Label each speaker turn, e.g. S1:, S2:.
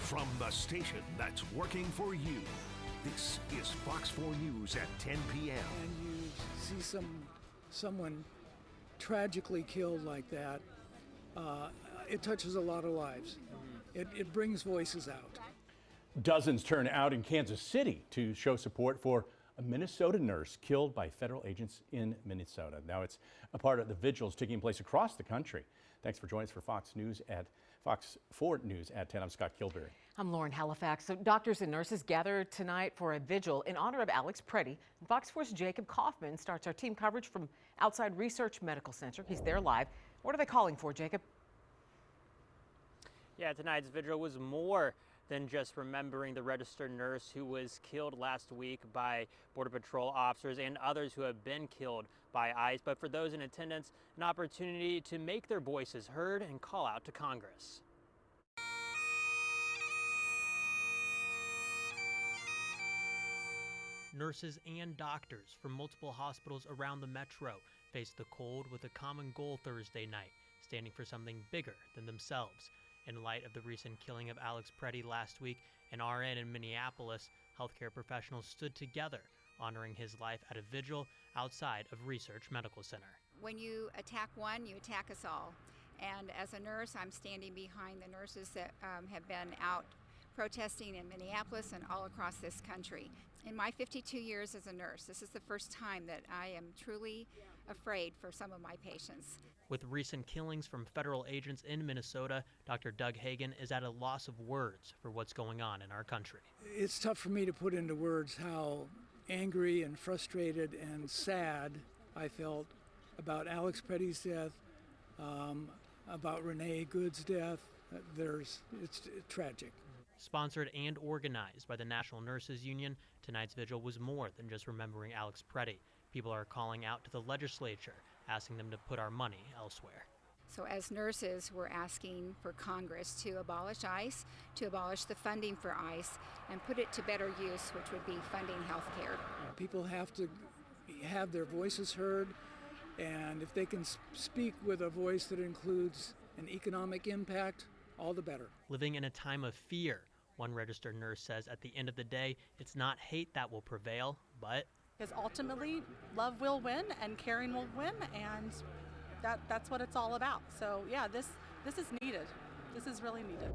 S1: From the station that's working for you, this is Fox 4 News at 10 p.m.
S2: And you see someone tragically killed like that, it touches a lot of lives. It brings voices out.
S3: Dozens turn out in Kansas City to show support for a Minnesota nurse killed by federal agents in Minnesota. Now it's a part of the vigils taking place across the country. Thanks for joining us for Fox 4 News at 10. I'm Scott Kilberry.
S4: I'm Lauren Halifax. So doctors and nurses gather tonight for a vigil in honor of Alex Preddy. Fox 4's Jacob Kaufman starts our team coverage from outside Research Medical Center. He's there live. What are they calling for, Jacob?
S5: Yeah, tonight's vigil was more than just remembering the registered nurse who was killed last week by Border Patrol officers and others who have been killed by ICE. But for those in attendance, an opportunity to make their voices heard and call out to Congress. Nurses and doctors from multiple hospitals around the metro faced the cold with a common goal Thursday night, standing for something bigger than themselves. In light of the recent killing of Alex Preddy last week, an RN in Minneapolis, healthcare professionals stood together, honoring his life at a vigil outside of Research Medical Center.
S6: When you attack one, you attack us all. And as a nurse, I'm standing behind the nurses that have been out protesting in Minneapolis and all across this country. In my 52 years as a nurse, this is the first time that I am truly afraid for some of my patients.
S5: With recent killings from federal agents in Minnesota, Dr. Doug Hagen is at a loss of words for what's going on in our country.
S2: It's tough for me to put into words how angry and frustrated and sad I felt about Alex Preddy's death, about Renee Good's death. It's tragic.
S5: Sponsored and organized by the National Nurses Union, tonight's vigil was more than just remembering Alex Preddy. People are calling out to the legislature, asking them to put our money elsewhere.
S6: So as nurses, we're asking for Congress to abolish ICE, to abolish the funding for ICE, and put it to better use, which would be funding health care.
S2: People have to have their voices heard, and if they can speak with a voice that includes an economic impact, all the better.
S5: Living in a time of fear, one registered nurse says at the end of the day, it's not hate that will prevail, but
S7: because ultimately love will win and caring will win, and that's what it's all about. So yeah, this is needed. This is really needed.